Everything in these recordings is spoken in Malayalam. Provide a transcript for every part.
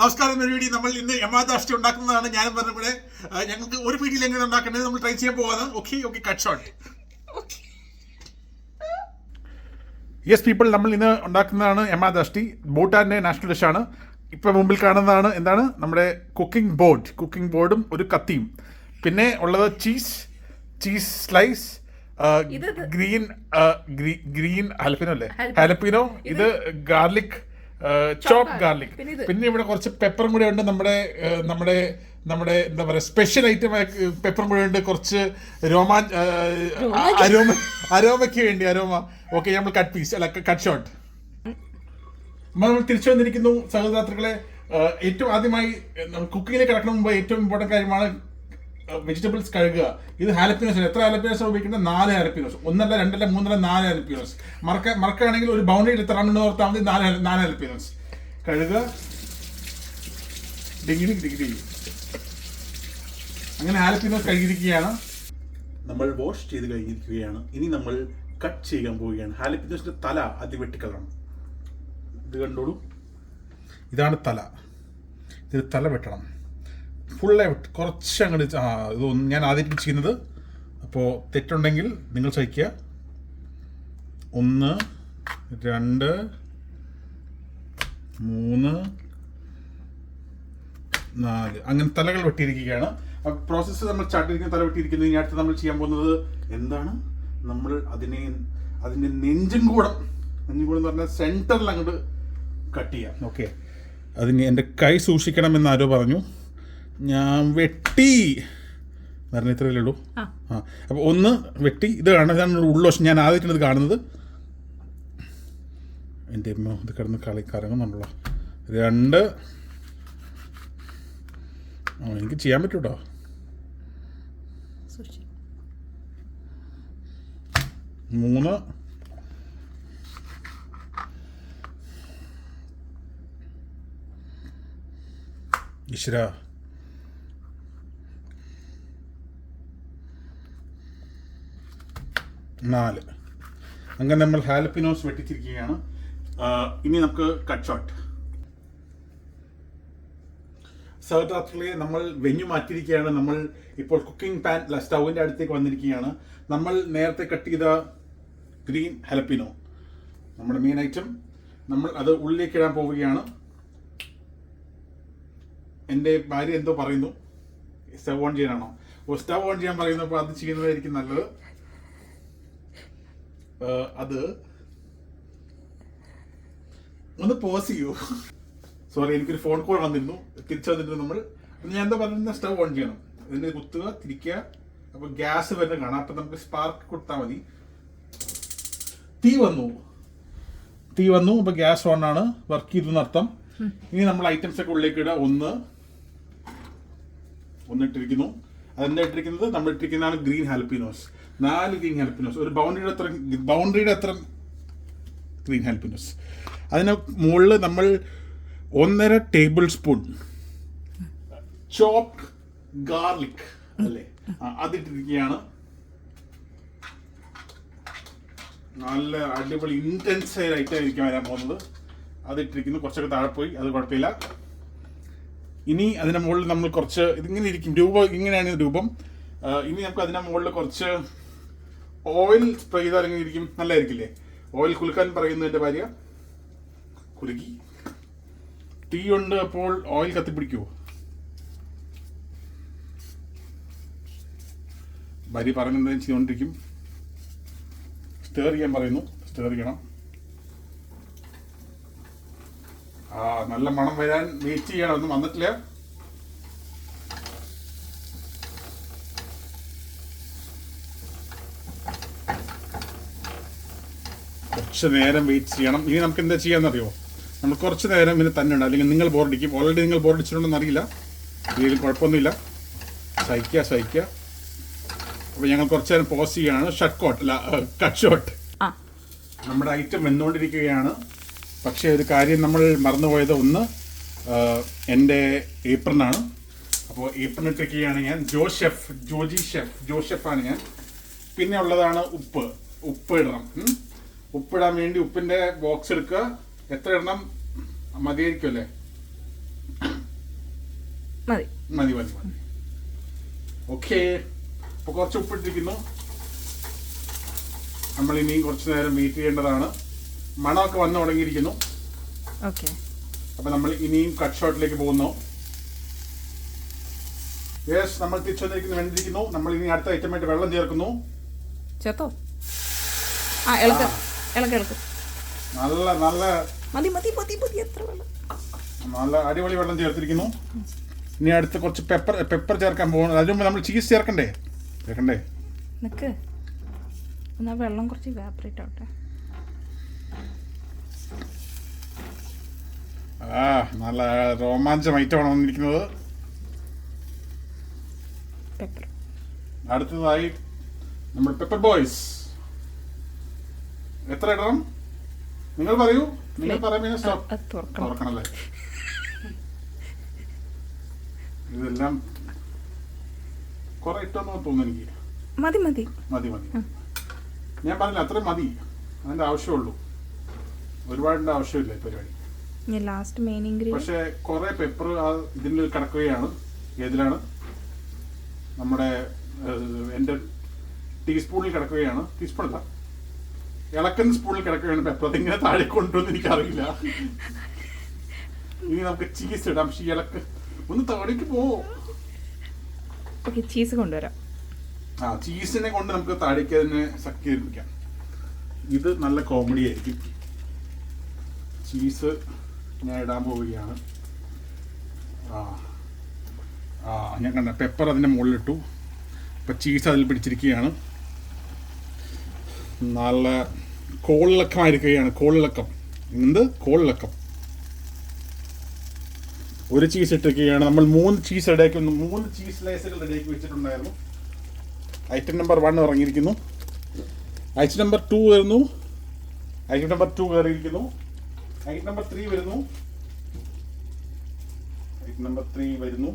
നമസ്കാരം പരിപാടി. നമ്മൾ ഇന്ന് യമാദാഷ്ടി ഉണ്ടാക്കുന്നതാണ്. ഞാനും പറഞ്ഞവിടെ ഞങ്ങൾക്ക് ഒരു പീടിയിൽ എങ്ങനെ ഉണ്ടാക്കേണ്ടത് നമ്മൾ ട്രൈ ചെയ്യാൻ പോവാണ്. Okay cut short. Yes people, നമ്മൾ ഇന്ന് ഉണ്ടാക്കുന്നതാണ് യമാദാഷ്ടി. ഭൂട്ടാൻ്റെ നാഷണൽ ഡിഷാണ്. ഇപ്പം മുമ്പിൽ കാണുന്നതാണ് എന്താണ് നമ്മുടെ കുക്കിംഗ് ബോർഡും ഒരു കത്തിയും. പിന്നെ ഉള്ളത് ചീസ് സ്ലൈസ്, ഗ്രീൻ ഹലപ്പിനോ അല്ലേ, ഹലപ്പിനോ. ഇത് ഗാർലിക്, ചോപ്പ് ഗാർലിക്. പിന്നെ ഇവിടെ കുറച്ച് പെപ്പറും കൂടെ ഉണ്ട്. നമ്മുടെ എന്താ പറയുക, സ്പെഷ്യൽ ഐറ്റം പെപ്പറും കൂടെ ഉണ്ട്. കുറച്ച് അരോമയ്ക്ക് വേണ്ടി അരോമ. ഓക്കെ, നമ്മൾ കട്ട് ഷോട്ട്. നമ്മൾ തിരിച്ചു വന്നിരിക്കുന്നു സഹോദരാത്രികളെ. ഏറ്റവും ആദ്യമായി കുക്കിങ്ങിലേക്ക് കിടക്കുന്ന മുമ്പ് ഏറ്റവും ഇമ്പോർട്ടൻറ്റ് കാര്യമാണ് വെജിറ്റബിൾസ് കഴുകുക. ഇത് ഹാലപ്പിനോസ്. എത്ര ഹാലപ്പിനോസ് ഉപയോഗിക്കുന്നത്? 4 ഹാലപ്പിനോസ്. 1 അല്ല 2 അല്ല 3 അല്ല 4 ഹാലപ്പിനോസ്. മറക്കുകയാണെങ്കിൽ ഒരു ബൗണ്ടറി എത്ര ഓർത്താൽ മതി. 4 ഹാലപ്പിനോസ് കഴുകുക. ഡിഗ്രി അങ്ങനെ ഹാലപ്പിനോസ് കഴുകിയിരിക്കുകയാണ്. നമ്മൾ വാഷ് ചെയ്ത് കഴിഞ്ഞിരിക്കുകയാണ്. ഇനി നമ്മൾ കട്ട് ചെയ്യാൻ പോവുകയാണ്. ഹാലപ്പിനോസിന്റെ തല ആദ്യം വെട്ടിക്കളണം. ഇത് കണ്ടോളൂ, ഇതാണ് തല. ഇത് തല വെട്ടണം ഫുള്ളായി. കുറച്ച് അങ്ങോട്ട് ഇതൊന്നും ഞാൻ ആദ്യം ചെയ്യുന്നത്. അപ്പോൾ തെറ്റുണ്ടെങ്കിൽ നിങ്ങൾ സഹിക്കുക. 1 2 3 4 അങ്ങനെ തലകൾ വെട്ടിയിരിക്കുകയാണ്. പ്രോസസ്സ് നമ്മൾ സ്റ്റാർട്ടിരിക്കുന്ന തല വെട്ടിയിരിക്കുന്നത്. ഇനി അടുത്ത് നമ്മൾ ചെയ്യാൻ പോകുന്നത് എന്താണ്? നമ്മൾ അതിൻ്റെ നെഞ്ചും കൂടം എന്ന് പറഞ്ഞാൽ സെൻറ്ററിൽ അങ്ങോട്ട് കട്ട് ചെയ്യാം. ഓക്കെ, അതിന് എൻ്റെ കൈ സൂക്ഷിക്കണമെന്ന് ആരോ പറഞ്ഞു. ഞാൻ വെട്ടി പറഞ്ഞ ഇത്രയല്ലേ ഉള്ളൂ. അപ്പോൾ 1 വെട്ടി. ഇതാണ് ഉൾവശം. ഞാൻ ആദ്യമായിട്ടാണ് ഇത് കാണുന്നത്. എൻ്റെ അമ്മ ഇത് കിടന്ന് കറങ്ങുന്നുണ്ടല്ലോ. 2 എനിക്ക് ചെയ്യാൻ പറ്റും കേട്ടോ. 3 ഈശ്വര 4. അങ്ങനെ നമ്മൾ ഹാലപ്പിനോസ് വെട്ടിച്ചിരിക്കുകയാണ്. ഇനി നമുക്ക് കട്ട് ഷോട്ട്. സഹോദരാത്രികളെ, നമ്മൾ വെഞ്ഞു മാറ്റിയിരിക്കുകയാണ്. നമ്മൾ ഇപ്പോൾ കുക്കിംഗ് പാൻ സ്റ്റൗവിൻ്റെ അടുത്തേക്ക് വന്നിരിക്കുകയാണ്. നമ്മൾ നേരത്തെ കട്ട് ചെയ്ത ഗ്രീൻ ഹാലപ്പിനോ, നമ്മുടെ മെയിൻ ഐറ്റം, നമ്മൾ അത് ഉള്ളിലേക്ക് ഇടാൻ പോവുകയാണ്. എൻ്റെ ഭാര്യ എന്തോ പറയുന്നു, സ്റ്റവ് ഓൺ ചെയ്യാനാണോ? സ്റ്റവ് ഓൺ ചെയ്യാൻ പറയുന്നു. അപ്പോൾ അത് ചെയ്യുന്നതായിരിക്കും നല്ലത്. അത് ഒന്ന് പോസ് ചെയ്യൂ. സോറി, എനിക്കൊരു ഫോൺ കോൾ വന്നിരുന്നു. തിരിച്ചു വന്നിരുന്നു. നമ്മൾ ഞാൻ എന്താ പറയുന്നത്, സ്റ്റവ് ഓൺ ചെയ്യണം. ഇതിൻ്റെ കുത്തുക, തിരിക്കുക. അപ്പോൾ ഗ്യാസ് വരുന്ന കാണാം. അപ്പം നമുക്ക് സ്പാർക്ക് കൊടുത്താൽ മതി. തീ വന്നു. അപ്പോൾ ഗ്യാസ് ഓൺ ആണ്, വർക്ക് ചെയ്തു എന്നർത്ഥം. ഇനി നമ്മൾ ഐറ്റംസ് ഒക്കെ ഉള്ളിലേക്ക് ഇടുക. 1 ഇട്ടിരിക്കുന്നു. അതെന്താ ഇട്ടിരിക്കുന്നത്? നമ്മൾ ഇട്ടിരിക്കുന്നതാണ് ഗ്രീൻ ഹാലപ്പിനോസ്. 4 ഗ്രീൻ ഹാലപ്പിനോസ്. ഒരു ബൗണ്ടറിയുടെ അത്ര ഗ്രീൻ ഹാലപ്പിനോസ്. അതിന് മുകളിൽ നമ്മൾ 1.5 ടേബിൾ സ്പൂൺ ചോപ്ഡ് ഗാർലിക് അല്ലേ, അതിട്ടിരിക്കുകയാണ്. നല്ല അടിപൊളി ഇൻറ്റൻസ് ഐറ്റം ആയിരിക്കും വരാൻ പോകുന്നത്. അതിട്ടിരിക്കുന്നു. കുറച്ചൊക്കെ താഴെ പോയി, അത് കുഴപ്പമില്ല. ഇനി അതിൻ്റെ മുകളിൽ നമ്മൾ കുറച്ച് ഇതിങ്ങനെ ഇരിക്കും. ഇങ്ങനെയാണ് രൂപം. ഇനി നമുക്ക് അതിൻ്റെ മുകളിൽ കുറച്ച് ഓയിൽ സ്പ്രേ ചെയ്താൽ എങ്ങനെ ഇരിക്കും? നല്ലതായിരിക്കില്ലേ? ഓയിൽ കുലുക്കാൻ പറയുന്നു എൻ്റെ ഭാര്യ. കുലുക്കി. തീ ഉണ്ട്, അപ്പോൾ ഓയിൽ കത്തിപ്പിടിക്കുമോ? ഭാര്യ പറയുന്നത് ചെയ്തുകൊണ്ടിരിക്കും. സ്റ്റേർ ചെയ്യാൻ പറയുന്നു. സ്റ്റേർ ചെയ്യണം. നല്ല മണം വരാൻ വെയിറ്റ് ചെയ്യണം. ഒന്നും വന്നിട്ടില്ല. കുറച്ച് നേരം വെയിറ്റ് ചെയ്യണം. ഇനി നമുക്ക് എന്താ ചെയ്യാന്നറിയോ? നമ്മൾ കുറച്ച് നേരം ഇതിന് തന്നെ ഉണ്ട്, അല്ലെങ്കിൽ നിങ്ങൾ ബോറടിക്കും. ഓൾറെഡി നിങ്ങൾ ബോറടിച്ചിട്ടുണ്ടെന്ന് അറിയില്ല. ഇതിലും കുഴപ്പമൊന്നുമില്ല. സഹിക്കുക. അപ്പോൾ ഞങ്ങൾ കുറച്ച് നേരം പോസ് ചെയ്യാണ്. Cut short. നമ്മുടെ ഐറ്റം വെന്നുകൊണ്ടിരിക്കുകയാണ്. പക്ഷേ ഒരു കാര്യം നമ്മൾ മറന്നുപോയത്, എൻ്റെ ഏപ്രനാണ്. അപ്പോൾ ഏപ്രൺ ഇട്ടിരിക്കുകയാണ് ഞാൻ. ജോ ഷെഫാണ് ഞാൻ. പിന്നെ ഉള്ളതാണ് ഉപ്പ് ഇടണം. ഉപ്പിടാൻ വേണ്ടി ഉപ്പിൻ്റെ ബോക്സ് എടുക്കുക. എത്ര ഇടണം? മതിയായിരിക്കുമല്ലേ? മതി മതി മതി മതി. ഓക്കെ, അപ്പോൾ കുറച്ച് ഉപ്പിട്ടിരിക്കുന്നു. നമ്മൾ ഇനിയും കുറച്ച് നേരം വെയിറ്റ് ചെയ്യേണ്ടതാണ്. മണമൊക്കെ വന്നു തുടങ്ങിയിരിക്കുന്നു. ഓക്കെ, അപ്പോൾ നമ്മൾ ഇനിയും കട്ട് ഷോട്ടിലേക്ക് പോകുന്നു. യെസ്, നമ്മൾ തിരിച്ചു വന്നിരിക്കുന്നു, വെന്തിരിക്കുന്നു. നമ്മൾ ഇനി അടുത്ത ഐറ്റമായിട്ട് വെള്ളം ചേർക്കുന്നു. ചേർത്തോ? ആ, ഇളക്ക്. നല്ല നല്ല മതി മതി മതി മതി, എത്ര വെള്ളം? നല്ല അടിപൊളി വെള്ളം ചേർത്തിരിക്കുന്നു. ഇനി അടുത്ത് കുറച്ച് പെപ്പർ ചേർക്കാൻ പോകുന്നു. അതിന് മുമ്പ് നമ്മൾ ചീസ് ചേർക്കണ്ടേ? നിക്ക്, എന്നാ വെള്ളം കുറച്ച് ഇവാപറേറ്റ് ആവട്ടെ. നല്ല രോമാഞ്ചം ഐറ്റമാണ് വന്നിരിക്കുന്നത്. പെപ്പർ. അടുത്തതായി നമ്മൾ പെപ്പർ ബോയ്സ്. എത്ര ഇടണം നിങ്ങൾ പറയൂ. നിങ്ങൾ പറയുമ്പോൾ തുറക്കണല്ലേ? ഇതെല്ലാം കുറെ ഇട്ടെന്ന് തോന്നുന്നു എനിക്ക്. മതി മതി മതി മതി. ഞാൻ പറഞ്ഞില്ല, അത്രയും മതി. അതിന്റെ ആവശ്യമുള്ളൂ, ഒരുപാടിന്റെ ആവശ്യമില്ല ഈ പരിപാടി. Last main ingredient. പക്ഷെ കുറെ പെപ്പർ ഇതിൽ കിടക്കുകയാണ്. ഏതിലാണ്? നമ്മുടെ എൻ്റെ ടീസ്പൂണിൽ കിടക്കുകയാണ്. ടീസ്പൂണല്ല, ഇളക്കുന്ന സ്പൂണിൽ കിടക്കുകയാണ് പെപ്പർ. അതിങ്ങനെ താഴെ കൊണ്ടുവന്ന് എനിക്കറിയില്ല. ഇനി നമുക്ക് ചീസ് ഇടാം. പക്ഷെ ഇളക്ക് ഒന്ന് താഴേക്ക് പോവോ? ഓക്കെ, ചീസ് കൊണ്ടുവരാം. ചീസിനെ കൊണ്ട് നമുക്ക് താഴേക്ക് അതിനെ സക്കരിപ്പിക്കാം. ഇത് നല്ല കോമഡി ആയിരിക്കും. ചീസ് ഞാൻ ഇടാൻ പോവുകയാണ്. ഞാൻ കണ്ട പെപ്പർ അതിൻ്റെ മുകളിലിട്ടു. ഇപ്പം ചീസ് അതിൽ പിടിച്ചിരിക്കുകയാണ്. നല്ല കോളിളക്കമായിരിക്കുകയാണ്. കോളിളക്കം. ഒരു ചീസ് ഇട്ടിരിക്കുകയാണ്. നമ്മൾ 3 ചീസ് സ്ലൈസുകൾ റെഡിയാക്കി വെച്ചിട്ടുണ്ടായിരുന്നു. Item number 1 ഇറങ്ങിയിരിക്കുന്നു. ഐറ്റം നമ്പർ 2 വരുന്നു. Item number 2 കയറിയിരിക്കുന്നു. ഐറ്റം നമ്പർ 3 വരുന്നു. ഐറ്റം നമ്പർ 3 വരുന്നു.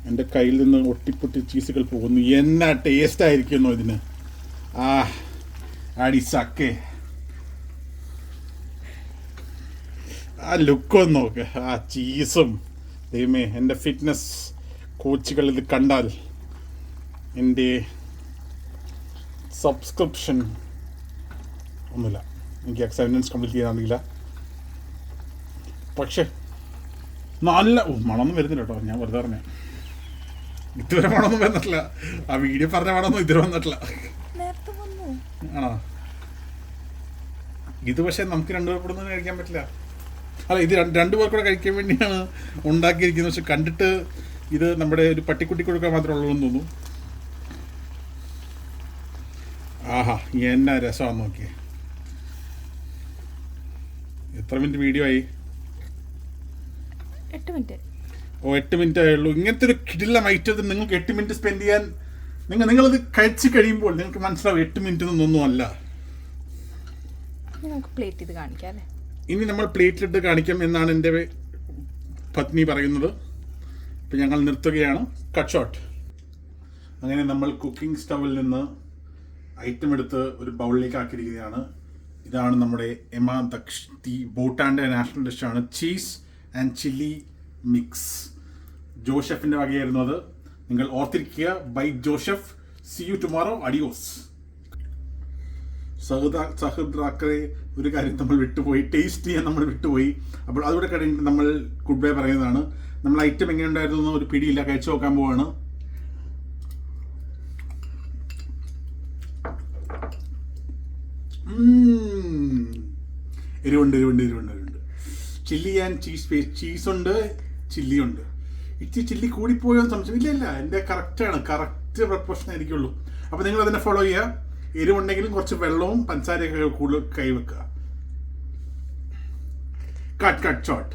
എൻ്റെ കയ്യിൽ നിന്ന് ഒട്ടിപ്പൊട്ടി ചീസുകൾ പോകുന്നു. എന്നാ ടേസ്റ്റ് ആയിരിക്കുന്നു ഇതിന്. അടിസക്കെ. ലുക്കൊന്ന് നോക്ക്. ചീസും. ദൈവമേ, എൻ്റെ ഫിറ്റ്നസ് കോച്ചുകൾ ഇത് കണ്ടാൽ എൻ്റെ സബ്സ്ക്രിപ്ഷൻ ഒന്നുമില്ല. എനിക്ക് അക്സെപ്റ്റൻസ് കംപ്ലീറ്റ് ചെയ്യാനാണെന്നില്ല. പക്ഷേ നല്ല മണമൊന്നും വരുന്നില്ല കേട്ടോ. ഞാൻ വെറുതെ പറഞ്ഞ ഇതുവരെ മണമൊന്നും വന്നിട്ടില്ല. ആ വീഡിയോ പറഞ്ഞ മണമൊന്നും ഇതുവരെ വന്നിട്ടില്ല. ആണോ? ഇത് പക്ഷെ നമുക്ക് 2 പേർ കൂടെ ഒന്നും കഴിക്കാൻ പറ്റില്ല. അല്ല, ഇത് 2 പേർ കൂടെ കഴിക്കാൻ വേണ്ടിയാണ് ഉണ്ടാക്കിയിരിക്കുന്നത്. പക്ഷെ കണ്ടിട്ട് ഇത് നമ്മുടെ ഒരു പട്ടിക്കുട്ടി കൊടുക്കാൻ മാത്രമേ ഉള്ളൂ എന്ന് തോന്നുന്നു. ആഹാ, എന്നാ രസമാണെന്ന് നോക്കിയേ. എത്ര മിനിറ്റ് വീഡിയോ ആയി? 8 മിനിറ്റ്. 8 മിനിറ്റ് ആയുള്ളൂ. ഇങ്ങനത്തെ ഒരു കിടിലം ഐറ്റത്തിൽ നിങ്ങൾക്ക് 8 മിനിറ്റ് സ്പെൻഡ് ചെയ്യാൻ നിങ്ങളത് കഴിച്ച് കഴിയുമ്പോൾ നിങ്ങൾക്ക് മനസ്സിലാവും 8 മിനിറ്റ് ഒന്നും അല്ല. ഇനി നമ്മൾ പ്ലേറ്റിലിട്ട് കാണിക്കാം എന്നാണ് എൻ്റെ പത്നി പറയുന്നത്. ഇപ്പം ഞങ്ങൾ നിർത്തുകയാണ്. Cut short. അങ്ങനെ നമ്മൾ കുക്കിംഗ് സ്റ്റവിൽ നിന്ന് ഐറ്റം എടുത്ത് ഒരു ബൗളിലേക്ക് ആക്കിയിരിക്കുകയാണ്. ഇതാണ് നമ്മുടെ എമാ ദക്ഷ് ദി ഭൂട്ടാൻ്റെ നാഷണൽ ഡിഷാണ്. Cheese and chilli mix. ജോഷെഫിൻ്റെ വകയായിരുന്നു അത്. നിങ്ങൾ ഓർത്തിരിക്കുക. Bye Joseph. See you tomorrow. അഡിയോസ്. സഹൃദാക്കളെ, ഒരു കാര്യം നമ്മൾ വിട്ടുപോയി. ടേസ്റ്റ് ചെയ്യാൻ നമ്മൾ വിട്ടുപോയി. അപ്പോൾ അതുകൂടെ കഴിഞ്ഞിട്ട് നമ്മൾ ഗുഡ് ബൈ പറയുന്നതാണ്. നമ്മൾ ഐറ്റം എങ്ങനെ ഉണ്ടായിരുന്നു ഒരു പിടിയില്ല. കഴിച്ചു നോക്കാൻ പോവാണ്. എരിവുണ്ട്. ചില്ലി ആൻഡ് ചീസുണ്ട്, ചില്ലിയുണ്ട്. ഇച്ചിരി ചില്ലി കൂടിപ്പോയോ എന്ന് സംശയം. ഇല്ല, എൻ്റെ കറക്റ്റ് പ്രപ്പോർഷൻ ആയിരിക്കുള്ളൂ. അപ്പോൾ നിങ്ങൾ അതിനെ ഫോളോ ചെയ്യുക. എരിവുണ്ടെങ്കിലും കുറച്ച് വെള്ളവും പഞ്ചസാരയൊക്കെ കൂടുതൽ കൈവെക്കുക. Cut short.